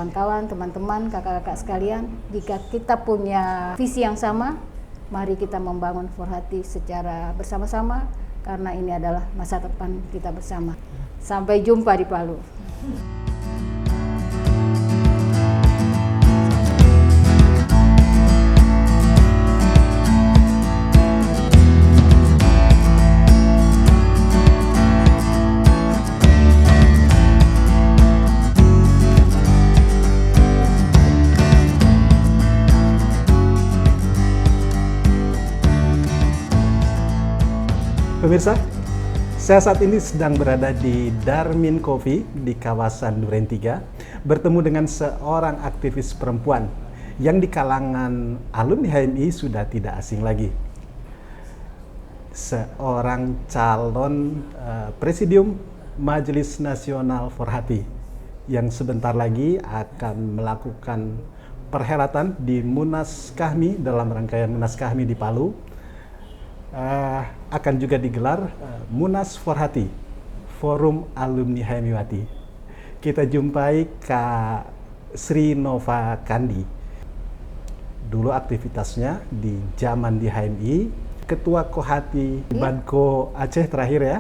kawan-kawan, teman-teman, kakak-kakak sekalian, jika kita punya visi yang sama, mari kita membangun Forhati secara bersama-sama, karena ini adalah masa depan kita bersama. Sampai jumpa di Palu. Pemirsa, saya saat ini sedang berada di Darmin Coffee di kawasan Duren 3, bertemu dengan seorang aktivis perempuan yang di kalangan alumni HMI sudah tidak asing lagi. Seorang calon Presidium Majelis Nasional Forhati yang sebentar lagi akan melakukan perhelatan di Munas Kahmi dalam rangkaian Munas Kahmi di Palu. Akan juga digelar Munas Forhati, Forum Alumni HMIwati. Kita jumpai Kak Sri Nova Kandi. Dulu aktivitasnya di zaman di HMI, Ketua Kohati Badko Aceh terakhir ya,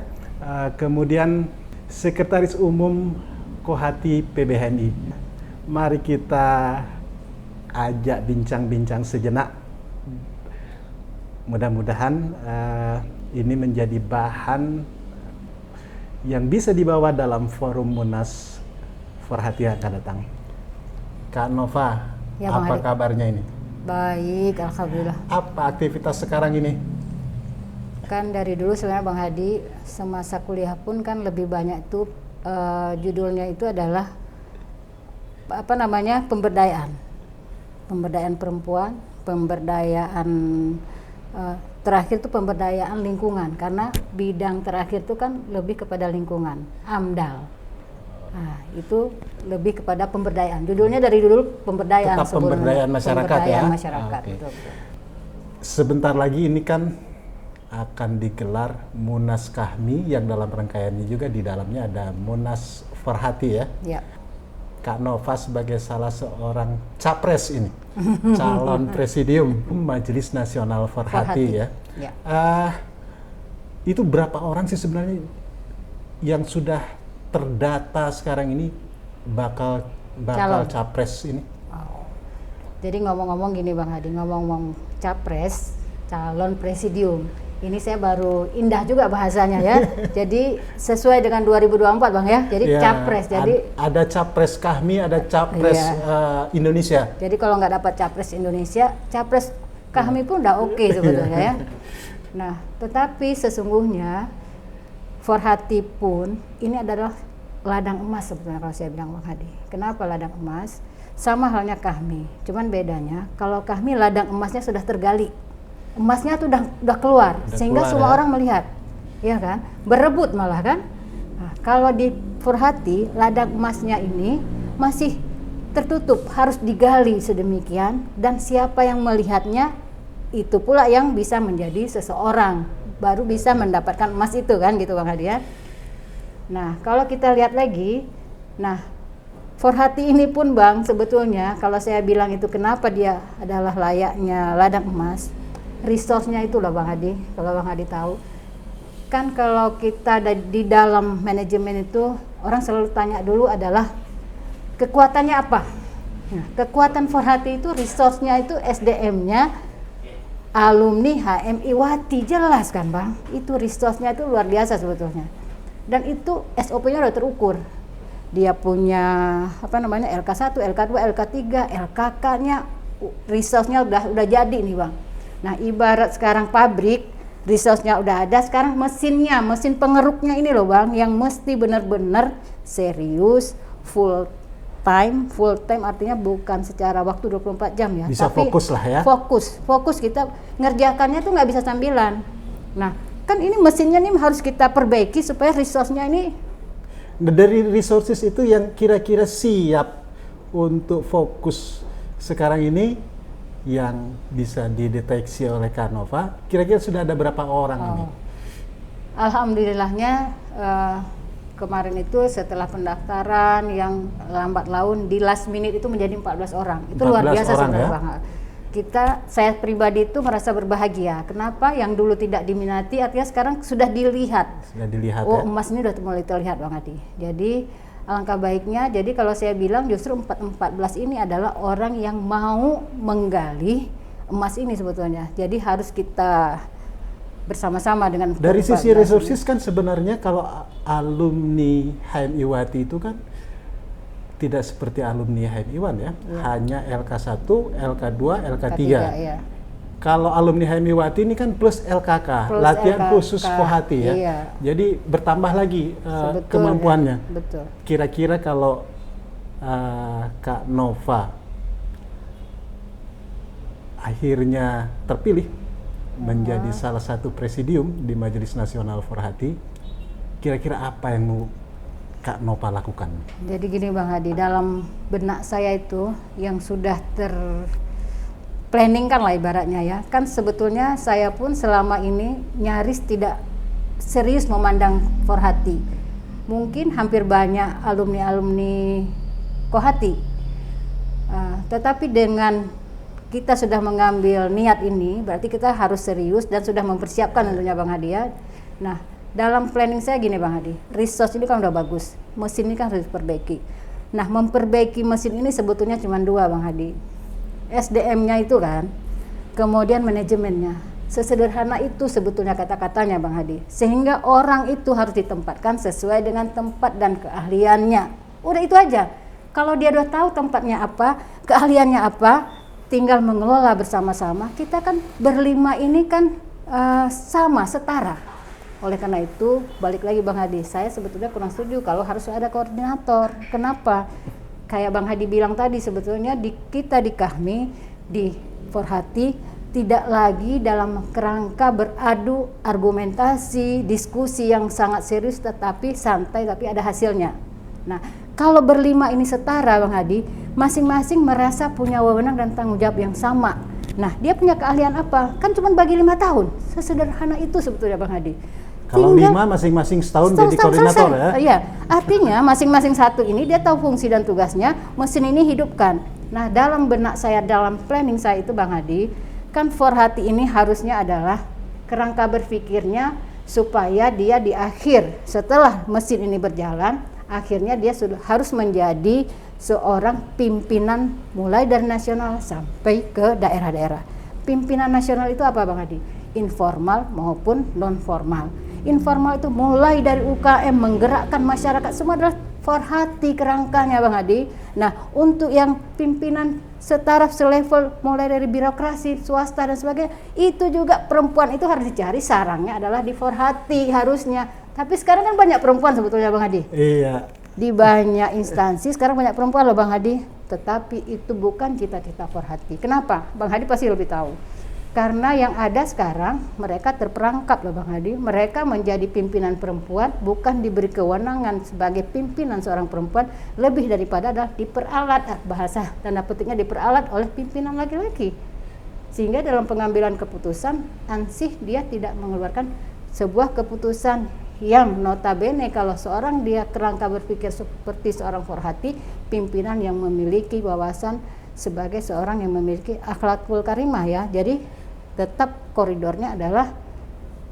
kemudian Sekretaris Umum Kohati PBHMI. Mari kita ajak bincang-bincang sejenak. Mudah-mudahan ini menjadi bahan yang bisa dibawa dalam forum Munas Forhati yang akan datang. Kak Nova, Ya, apa Bang kabarnya ini? Baik, alhamdulillah. Apa aktivitas sekarang ini? Kan dari dulu sebenarnya Bang Hadi, semasa kuliah pun kan lebih banyak itu judulnya itu adalah pemberdayaan perempuan, pemberdayaan terakhir itu pemberdayaan lingkungan, karena bidang terakhir itu kan lebih kepada lingkungan, AMDAL. Nah, itu lebih kepada pemberdayaan. Judulnya dari dulu pemberdayaan. Tetap pemberdayaan masyarakat, pemberdayaan ya. masyarakat. Oke. Betul. Sebentar lagi ini kan akan digelar Munas Kahmi yang dalam rangkaiannya juga di dalamnya ada Munas Forhati ya. Ya. Kak Nova sebagai salah seorang capres ini, calon Presidium Majelis Nasional Forhati ya. Ya. Itu berapa orang sih sebenarnya yang sudah terdata sekarang ini bakal Calon. capres ini? Wow. Jadi ngomong-ngomong gini Bang Hadi, ngomong-ngomong capres, calon presidium. Ini saya baru indah juga bahasanya ya. Jadi sesuai dengan 2024 Bang ya. Jadi Ya, capres. Jadi ada capres Kahmi, ada capres Indonesia. jadi kalau nggak dapat capres Indonesia, capres Kahmi pun udah oke sebetulnya ya. Nah, tetapi sesungguhnya Forhati pun ini adalah ladang emas sebetulnya kalau saya bilang Bang Hadi. Kenapa ladang emas? Sama halnya Kahmi. Cuman bedanya kalau Kahmi ladang emasnya sudah tergali. Emasnya tuh udah keluar, sehingga keluar, semua ya? orang melihat, ya kan? Berebut malah kan? Nah, kalau di Forhati, ladang emasnya ini masih tertutup, harus digali sedemikian, dan siapa yang melihatnya itu pula yang bisa menjadi seseorang, baru bisa mendapatkan emas itu kan, gitu Bang Hadi ya. Nah, kalau kita lihat lagi, nah Forhati ini pun Bang, sebetulnya kalau saya bilang itu kenapa dia adalah layaknya ladang emas, resource-nya itulah Bang Hadi, kalau Bang Hadi tahu. Kan kalau kita di dalam manajemen itu, orang selalu tanya dulu adalah kekuatannya apa? Nah, kekuatan Forhati itu resource-nya itu SDM-nya alumni HMIwati, jelas kan Bang? Itu resource-nya itu luar biasa sebetulnya. Dan itu SOP-nya udah terukur. Dia punya LK1, LK2, LK3, LKK-nya resource-nya udah jadi nih Bang. Nah, ibarat sekarang pabrik, resource-nya udah ada, sekarang mesin pengeruknya ini loh Bang, yang mesti benar-benar serius, full time artinya bukan secara waktu 24 jam ya. Bisa tapi fokus lah ya. Fokus kita ngerjakannya tuh nggak bisa sambilan. Nah, kan ini mesinnya nih harus kita perbaiki supaya resource-nya ini. Dari resources itu yang kira-kira siap untuk fokus sekarang ini, yang bisa dideteksi oleh Kak Nova, kira-kira sudah ada berapa orang ini? Alhamdulillahnya kemarin itu setelah pendaftaran yang lambat laun di last minute itu menjadi 14 orang. Itu luar biasa sebenarnya Bang. Saya pribadi itu merasa berbahagia. Kenapa? Yang dulu tidak diminati artinya sekarang sudah dilihat. Sudah dilihat oh, ya. Emas ini udah mulai terlihat Bang Adi. Jadi alangkah baiknya, jadi kalau saya bilang justru 14 ini adalah orang yang mau menggali emas ini sebetulnya. Jadi harus kita bersama-sama dengan dari sisi resources kan sebenarnya kalau alumni HMIWati itu kan tidak seperti alumni HMIWan ya, hanya LK1, LK2, LK3. Ya. Kalau alumni HMIWati ini kan plus LKK, plus latihan LKK, khusus Forhati ya. Iya. Jadi bertambah lagi kemampuannya. Ya. Betul. Kira-kira kalau Kak Nova akhirnya terpilih menjadi salah satu presidium di Majelis Nasional Forhati, kira-kira apa yang mau Kak Nova lakukan? Jadi gini Bang Hadi, dalam benak saya itu yang sudah planning kan lah ibaratnya ya, kan sebetulnya saya pun selama ini nyaris tidak serius memandang Forhati. Mungkin hampir banyak alumni-alumni Kohati, tetapi dengan kita sudah mengambil niat ini, berarti kita harus serius dan sudah mempersiapkan tentunya Bang Hadi ya. Nah, dalam planning saya gini Bang Hadi, resource ini kan udah bagus, mesin ini kan harus diperbaiki. Nah, memperbaiki mesin ini sebetulnya cuma dua Bang Hadi. SDM-nya itu kan, kemudian manajemennya. Sesederhana itu sebetulnya kata-katanya Bang Hadi. Sehingga orang itu harus ditempatkan sesuai dengan tempat dan keahliannya. Udah itu aja. Kalau dia udah tahu tempatnya apa, keahliannya apa, tinggal mengelola bersama-sama. Kita kan berlima ini kan sama, setara. Oleh karena itu, balik lagi Bang Hadi, saya sebetulnya kurang setuju kalau harus ada koordinator. Kenapa? Kayak Bang Hadi bilang tadi, sebetulnya kita di Kahmi, di Forhati, tidak lagi dalam kerangka beradu argumentasi, diskusi yang sangat serius tetapi santai, tapi ada hasilnya. Nah, kalau berlima ini setara Bang Hadi, masing-masing merasa punya wewenang dan tanggung jawab yang sama. Nah, dia punya keahlian apa? Kan cuma bagi 5 tahun. Sesederhana itu sebetulnya Bang Hadi. Kalau 5 masing-masing setahun jadi koordinator ya? Iya, artinya masing-masing satu ini dia tahu fungsi dan tugasnya, mesin ini hidupkan. Nah, dalam benak saya, dalam planning saya itu Bang Hadi, kan Forhati ini harusnya adalah kerangka berpikirnya supaya dia di akhir setelah mesin ini berjalan, akhirnya dia sudah harus menjadi seorang pimpinan mulai dari nasional sampai ke daerah-daerah. Pimpinan nasional itu apa Bang Hadi? Informal maupun non formal. Informal itu mulai dari UKM menggerakkan masyarakat, semua adalah Forhati kerangkanya Bang Hadi. Nah, untuk yang pimpinan setaraf selevel mulai dari birokrasi, swasta dan sebagainya, itu juga perempuan itu harus dicari sarangnya adalah di Forhati harusnya. Tapi sekarang kan banyak perempuan sebetulnya Bang Hadi. Iya. Di banyak instansi sekarang banyak perempuan loh Bang Hadi, tetapi itu bukan cita-cita Forhati. Kenapa? Bang Hadi pasti lebih tahu. Karena yang ada sekarang mereka terperangkap loh Bang Hadi, mereka menjadi pimpinan perempuan, bukan diberi kewenangan sebagai pimpinan seorang perempuan, lebih daripada adalah diperalat, bahasa tanda petiknya diperalat oleh pimpinan laki-laki. Sehingga dalam pengambilan keputusan, ansih dia tidak mengeluarkan sebuah keputusan yang notabene kalau seorang dia kerangka berpikir seperti seorang Forhati, pimpinan yang memiliki wawasan sebagai seorang yang memiliki akhlakul karimah ya. Jadi tetap koridornya adalah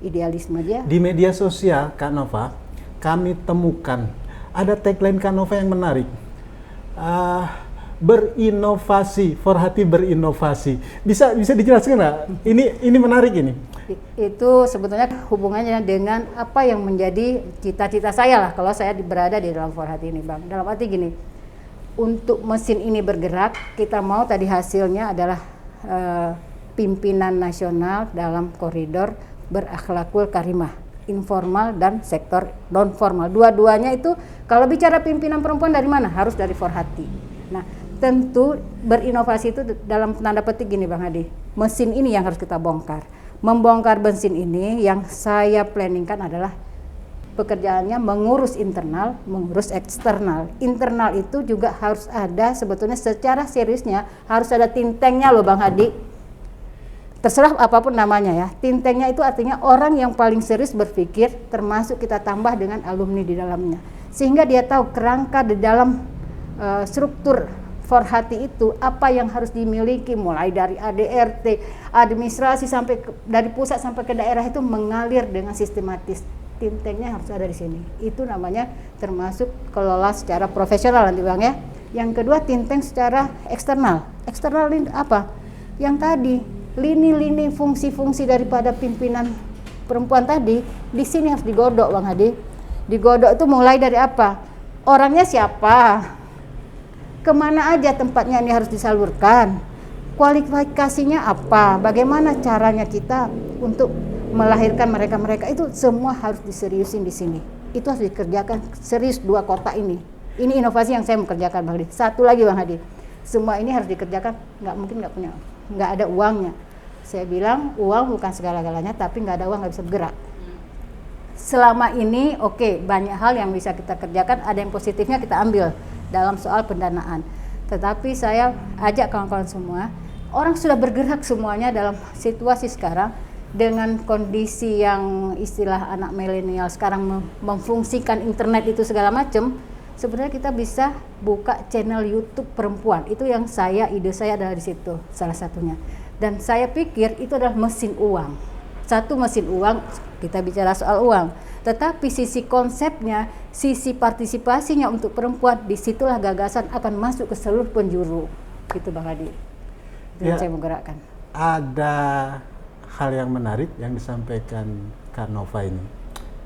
idealisme dia. Di media sosial Kak Nova, kami temukan ada tagline Kak Nova yang menarik. Berinovasi, Forhati berinovasi. Bisa dijelaskan nggak? Ini menarik ini. Itu sebetulnya hubungannya dengan apa yang menjadi cita-cita saya lah kalau saya berada di dalam Forhati ini Bang. Dalam arti gini, untuk mesin ini bergerak, kita mau tadi hasilnya adalah pimpinan nasional dalam koridor berakhlakul karimah, informal dan sektor non formal. Dua-duanya itu kalau bicara pimpinan perempuan dari mana? Harus dari Forhati. Nah, tentu berinovasi itu dalam tanda petik gini Bang Hadi. Mesin ini yang harus kita bongkar. Membongkar mesin ini yang saya planningkan adalah pekerjaannya mengurus internal, mengurus eksternal. Internal itu juga harus ada sebetulnya secara seriusnya, harus ada think tank-nya loh Bang Hadi. Terserah apapun namanya ya. Think tank-nya itu artinya orang yang paling serius berpikir, termasuk kita tambah dengan alumni di dalamnya. sehingga dia tahu kerangka di dalam struktur Forhati itu apa yang harus dimiliki, mulai dari ADRT, administrasi sampai dari pusat sampai ke daerah itu mengalir dengan sistematis. Think tanknya harus ada di sini. Itu namanya termasuk kelola secara profesional nanti Bang ya. Yang kedua, think tank secara eksternal. Eksternal ini apa? Yang tadi lini-lini fungsi-fungsi daripada pimpinan perempuan tadi di sini harus digodok Bang Hadi. Digodok itu mulai dari apa? Orangnya siapa? Kemana aja tempatnya ini harus disalurkan, kualifikasinya apa, bagaimana caranya kita untuk melahirkan mereka-mereka itu semua harus diseriusin di sini. Itu harus dikerjakan serius 2 kota ini. Ini inovasi yang saya mau kerjakan Bang Hadi. Satu lagi Bang Hadi, semua ini harus dikerjakan, nggak mungkin nggak ada uangnya. Saya bilang uang bukan segala-galanya, tapi nggak ada uang nggak bisa bergerak. Selama ini oke, banyak hal yang bisa kita kerjakan, ada yang positifnya kita ambil dalam soal pendanaan. Tetapi saya ajak kawan-kawan semua, orang sudah bergerak semuanya dalam situasi sekarang dengan kondisi yang istilah anak milenial sekarang memfungsikan internet itu segala macam. Sebenarnya kita bisa buka channel YouTube perempuan. Itu yang ide saya adalah di situ salah satunya. Dan saya pikir itu adalah mesin uang. Satu mesin uang, kita bicara soal uang. Tetapi sisi konsepnya, sisi partisipasinya untuk perempuan, disitulah gagasan akan masuk ke seluruh penjuru. Gitu Bang Hadi. Itu yang saya menggerakkan. Ada hal yang menarik yang disampaikan Kak Nova ini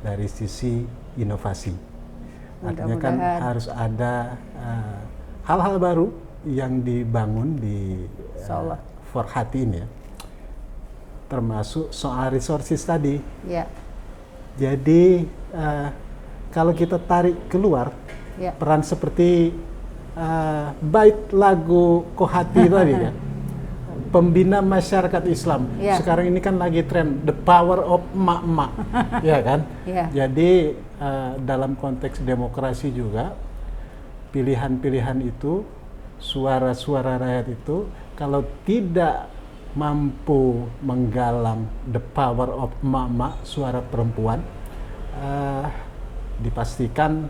dari sisi inovasi. Artinya kan harus ada hal-hal baru yang dibangun di Forhati ini ya. Termasuk soal resources tadi. Ya. Jadi kalau kita tarik keluar peran seperti bait lagu Kohati tadi ya, pembina masyarakat Islam. Sekarang ini kan lagi tren the power of emak-emak, ya kan? Jadi dalam konteks demokrasi juga pilihan-pilihan itu, suara-suara rakyat itu kalau tidak mampu menggalang the power of emak-emak, suara perempuan, dipastikan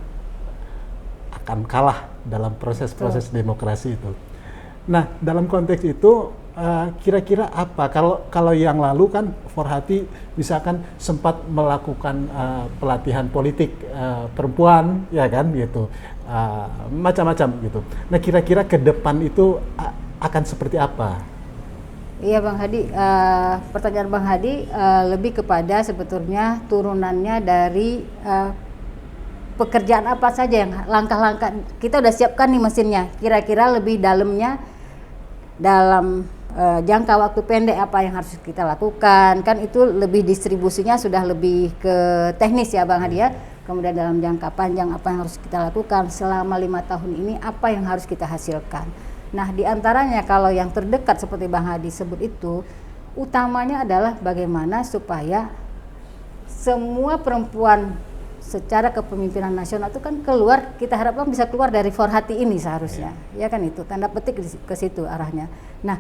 akan kalah dalam proses-proses demokrasi itu. Nah, dalam konteks itu kira-kira apa? Kalau yang lalu kan Forhati misalkan sempat melakukan pelatihan politik perempuan, ya kan, gitu, macam-macam gitu. Nah, kira-kira ke depan itu akan seperti apa? Iya Bang Hadi, pertanyaan Bang Hadi lebih kepada sebetulnya turunannya dari pekerjaan apa saja yang langkah-langkah kita udah siapkan nih mesinnya. Kira-kira lebih dalamnya dalam jangka waktu pendek apa yang harus kita lakukan, kan itu lebih distribusinya sudah lebih ke teknis ya Bang Hadi ya. Kemudian dalam jangka panjang apa yang harus kita lakukan selama 5 tahun ini, apa yang harus kita hasilkan. Nah, diantaranya kalau yang terdekat seperti Bang Hadi sebut itu, utamanya adalah bagaimana supaya semua perempuan secara kepemimpinan nasional itu kan keluar, kita harapkan bisa keluar dari Forhati ini seharusnya, ya kan, itu tanda petik ke situ arahnya. Nah,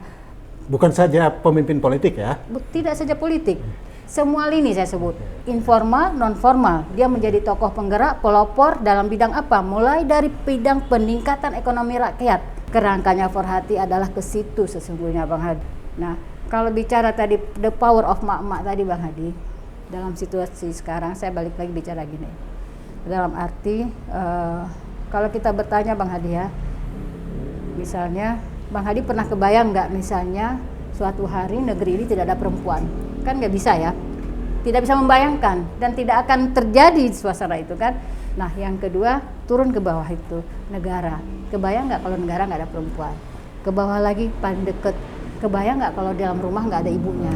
bukan saja pemimpin politik ya? Tidak saja politik, semua lini saya sebut, informal, non formal, dia menjadi tokoh penggerak, pelopor dalam bidang apa? Mulai dari bidang peningkatan ekonomi rakyat. Kerangkanya Forhati adalah ke situ sesungguhnya Bang Hadi. Nah, kalau bicara tadi the power of mak-mak tadi Bang Hadi, dalam situasi sekarang saya balik lagi bicara gini. Dalam arti kalau kita bertanya Bang Hadi ya, misalnya Bang Hadi pernah kebayang nggak misalnya suatu hari negeri ini tidak ada perempuan? Kan nggak bisa ya, tidak bisa membayangkan dan tidak akan terjadi suasana itu kan. Nah, yang kedua, turun ke bawah itu negara. Kebayang nggak kalau negara nggak ada perempuan? Ke bawah lagi paling deket, kebayang nggak kalau dalam rumah nggak ada ibunya?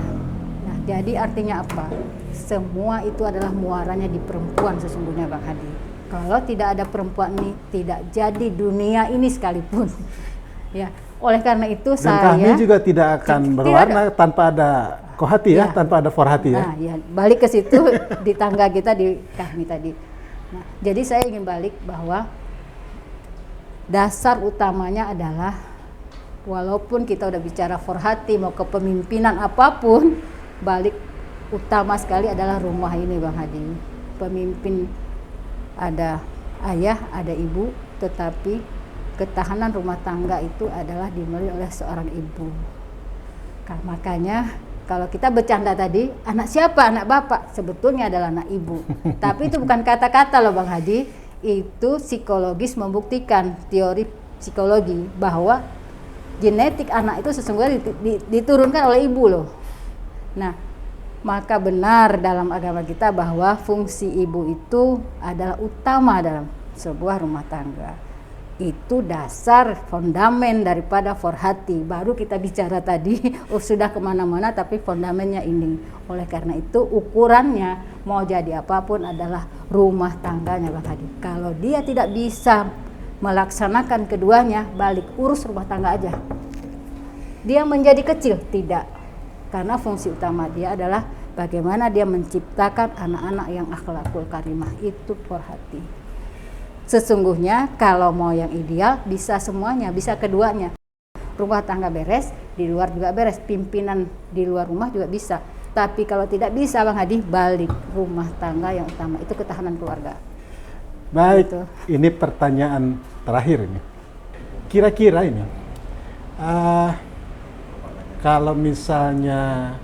Nah, jadi artinya apa? Semua itu adalah muaranya di perempuan sesungguhnya Bang Hadi. Kalau tidak ada perempuan ini, tidak jadi dunia ini sekalipun. Ya, oleh karena itu dan kami juga tidak akan berwarna tanpa ada Kohati ya, tanpa ada Forhati ya. Nah, ya, balik ke situ di tangga kita di kami tadi. Nah, jadi saya ingin balik bahwa dasar utamanya adalah walaupun kita udah bicara Forhati mau kepemimpinan apapun, balik utama sekali adalah rumah ini Bang Hadi. Pemimpin ada ayah, ada ibu, tetapi ketahanan rumah tangga itu adalah dimulai oleh seorang ibu. Makanya kalau kita bercanda tadi, anak siapa? Anak bapak. Sebetulnya adalah anak ibu. Tapi itu bukan kata-kata loh Bang Hadi. Itu psikologis membuktikan, teori psikologi, bahwa genetik anak itu sesungguhnya diturunkan oleh ibu loh. Nah, maka benar dalam agama kita bahwa fungsi ibu itu adalah utama dalam sebuah rumah tangga. Itu dasar fondamen daripada forhati. Baru kita bicara tadi sudah kemana-mana, tapi fondamennya ini. Oleh karena itu ukurannya mau jadi apapun adalah rumah tangganya Bang Hadi. Kalau dia tidak bisa melaksanakan keduanya, balik urus rumah tangga aja. Dia menjadi kecil? Tidak. Karena fungsi utama dia adalah bagaimana dia menciptakan anak-anak yang akhlakul karimah. Itu forhati. Sesungguhnya kalau mau yang ideal bisa semuanya, bisa keduanya. Rumah tangga beres, di luar juga beres. Pimpinan di luar rumah juga bisa. Tapi kalau tidak bisa Bang Hadi, balik rumah tangga yang utama. Itu ketahanan keluarga. Baik, gitu. Ini pertanyaan terakhir ini. Kira-kira ini, kalau misalnya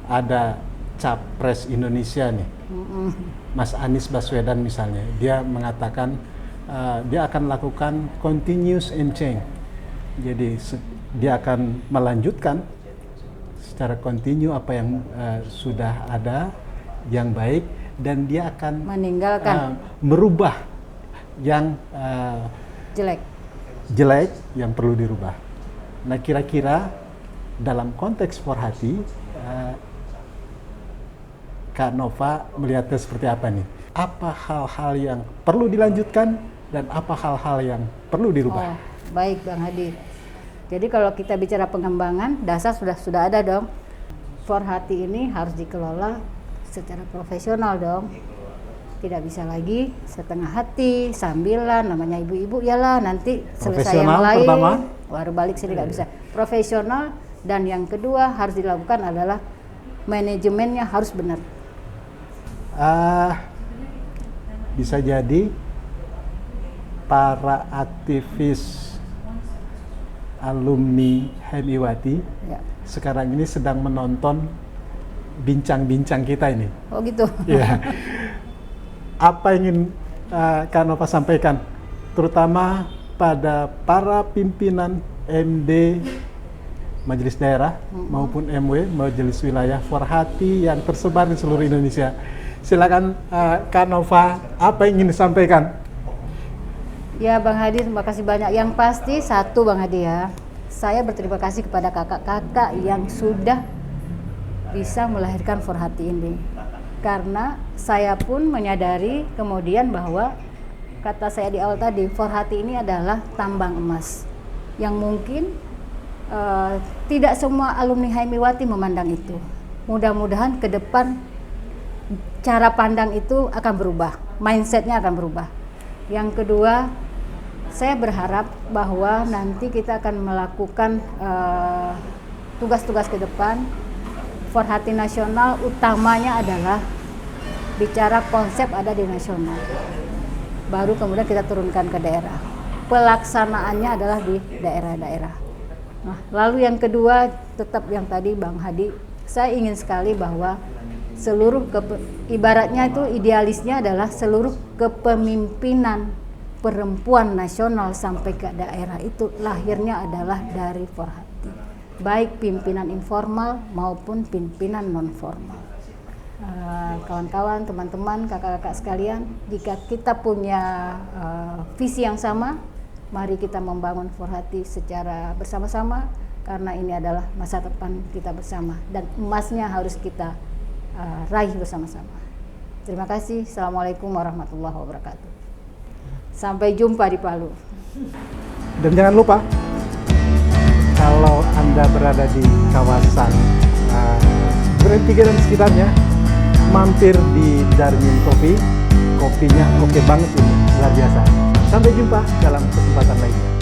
ada capres Indonesia nih, Mas Anies Baswedan misalnya, dia mengatakan dia akan lakukan continuous and change. Jadi dia akan melanjutkan secara kontinu apa yang sudah ada yang baik, dan dia akan meninggalkan merubah yang jelek yang perlu dirubah. Nah, kira-kira dalam konteks forhati, Kak Nova melihatnya seperti apa nih? Apa hal-hal yang perlu dilanjutkan dan apa hal-hal yang perlu dirubah? Baik Bang Hadi. Jadi kalau kita bicara pengembangan, dasar sudah ada dong. Forhati ini harus dikelola secara profesional dong. Tidak bisa lagi setengah hati, sambilan, namanya ibu-ibu yalah nanti selesai yang lain pertama, baru balik sini, nggak bisa. Profesional, dan yang kedua harus dilakukan adalah manajemennya harus benar. Bisa jadi para aktivis alumni HMIWati sekarang ini sedang menonton bincang-bincang kita ini. Oh gitu. Ya. Apa yang ingin Kak Nova sampaikan, terutama pada para pimpinan MD Majelis Daerah maupun MW, Majelis Wilayah Forhati yang tersebar di seluruh Indonesia. Silakan Kak Nova, apa yang ingin disampaikan? Ya Bang Hadi, terima kasih banyak. Yang pasti satu Bang Hadi ya, saya berterima kasih kepada kakak-kakak yang sudah bisa melahirkan Forhati ini. Karena saya pun menyadari kemudian bahwa kata saya di awal tadi, Forhati ini adalah tambang emas yang mungkin tidak semua alumni HMIWati memandang itu. Mudah-mudahan ke depan cara pandang itu akan berubah, mindsetnya akan berubah. Yang kedua, saya berharap bahwa nanti kita akan melakukan tugas-tugas ke depan. Forhati nasional utamanya adalah bicara konsep ada di nasional, baru kemudian kita turunkan ke daerah. Pelaksanaannya adalah di daerah-daerah. Nah, lalu yang kedua, tetap yang tadi Bang Hadi, saya ingin sekali bahwa seluruh ibaratnya itu idealisnya adalah seluruh kepemimpinan perempuan nasional sampai ke daerah itu lahirnya adalah dari Forhati, baik pimpinan informal maupun pimpinan non formal. Kawan-kawan, teman-teman, kakak-kakak sekalian, jika kita punya visi yang sama, mari kita membangun Forhati secara bersama-sama, karena ini adalah masa depan kita bersama dan emasnya harus kita raih bersama-sama. Terima kasih. Assalamualaikum warahmatullahi wabarakatuh. Sampai jumpa di Palu. Dan jangan lupa, kalau Anda berada di kawasan Duren 3 dan sekitarnya, mampir di Darmin Coffee. Kopinya oke banget ini, luar biasa. Sampai jumpa dalam kesempatan lainnya.